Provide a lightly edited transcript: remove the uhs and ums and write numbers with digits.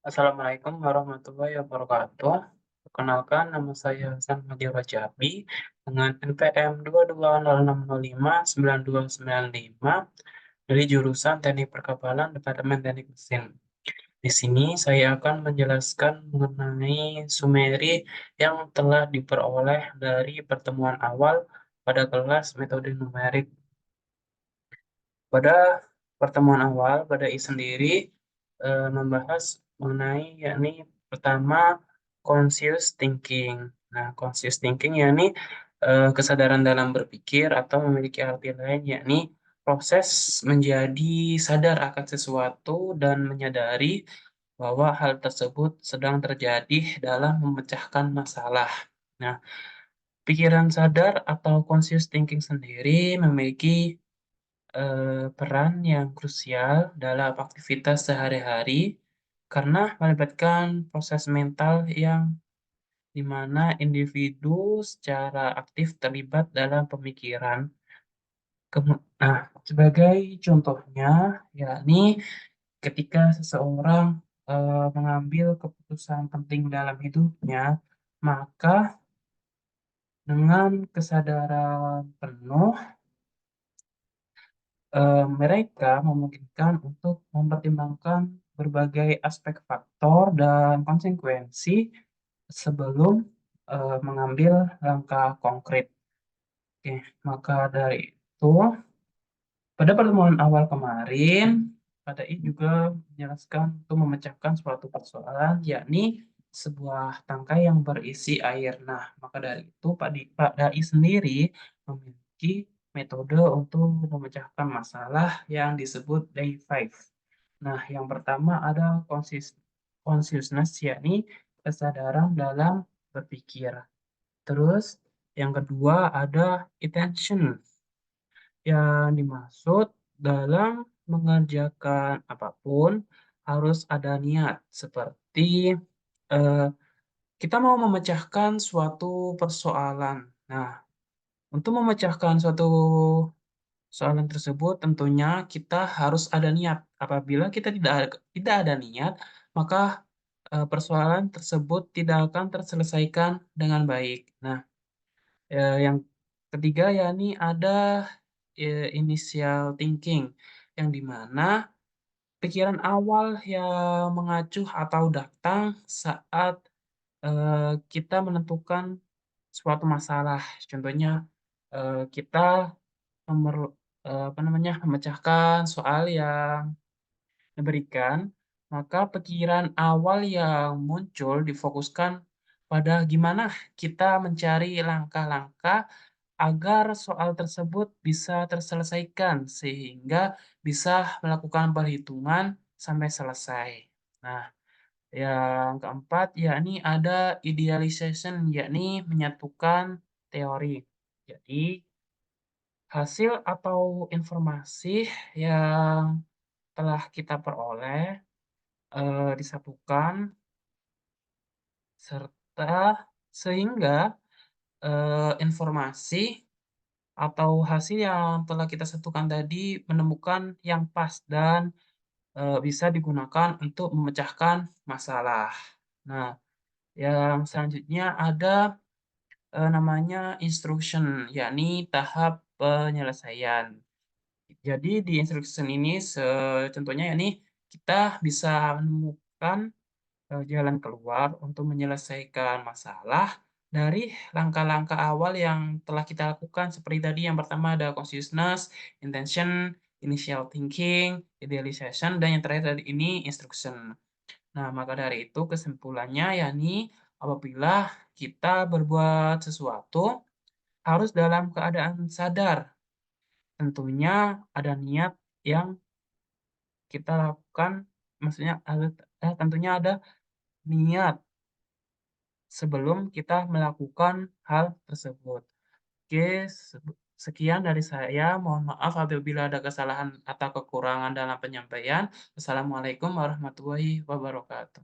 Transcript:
Assalamualaikum warahmatullahi wabarakatuh. Perkenalkan, nama saya Hasan Hadi Rajabi dengan NPM 22060592295 dari jurusan Teknik Perkapalan Departemen Teknik Mesin. Di sini saya akan menjelaskan mengenai sumeri yang telah diperoleh dari pertemuan awal pada kelas metode numerik. Pada pertemuan awal, pada I sendiri membahas mengenai yakni pertama conscious thinking. Nah, conscious thinking yakni kesadaran dalam berpikir atau memiliki arti lain yakni proses menjadi sadar akan sesuatu dan menyadari bahwa hal tersebut sedang terjadi dalam memecahkan masalah. Nah, pikiran sadar atau conscious thinking sendiri memiliki peran yang krusial dalam aktivitas sehari-hari karena melibatkan proses mental yang di mana individu secara aktif terlibat dalam pemikiran. Nah, sebagai contohnya, yakni ketika seseorang mengambil keputusan penting dalam hidupnya, maka dengan kesadaran penuh mereka memungkinkan untuk mempertimbangkan berbagai aspek faktor dan konsekuensi sebelum mengambil langkah konkret. Oke, maka dari itu, pada pertemuan awal kemarin, Pada I juga menjelaskan untuk memecahkan suatu persoalan, yakni sebuah tangkai yang berisi air. Nah, maka dari itu Pak Dai sendiri memiliki metode untuk memecahkan masalah yang disebut Day 5. Nah, yang pertama ada consciousness, yakni kesadaran dalam berpikir. Terus, yang kedua ada attention, yang dimaksud dalam mengerjakan apapun harus ada niat, seperti eh, kita mau memecahkan suatu persoalan. Nah, untuk memecahkan suatu soalan tersebut tentunya kita harus ada niat. Apabila kita tidak ada niat, maka persoalan tersebut tidak akan terselesaikan dengan baik. Nah, yang ketiga yakni ada initial thinking, yang dimana pikiran awal yang mengacuh atau datang saat kita menentukan suatu masalah. Contohnya kita memerlu apa namanya memecahkan soal yang diberikan, maka pikiran awal yang muncul difokuskan pada gimana kita mencari langkah-langkah agar soal tersebut bisa terselesaikan sehingga bisa melakukan perhitungan sampai selesai. Nah, yang keempat yakni ada idealization, yakni menyatukan teori. Jadi, hasil atau informasi yang telah kita peroleh disatukan serta sehingga informasi atau hasil yang telah kita satukan tadi menemukan yang pas dan bisa digunakan untuk memecahkan masalah. Nah, yang selanjutnya ada namanya instruction, yakni tahap penyelesaian. Jadi di instruction ini contohnya yakni kita bisa menemukan jalan keluar untuk menyelesaikan masalah dari langkah-langkah awal yang telah kita lakukan seperti tadi yang pertama ada consciousness, intention, initial thinking, idealization, dan yang terakhir tadi ini instruction. Nah, maka dari itu kesimpulannya yakni apabila kita berbuat sesuatu harus dalam keadaan sadar. Tentunya ada niat yang kita lakukan, maksudnya tentunya ada niat sebelum kita melakukan hal tersebut. Oke, sekian dari saya. Mohon maaf apabila ada kesalahan atau kekurangan dalam penyampaian. Wassalamualaikum warahmatullahi wabarakatuh.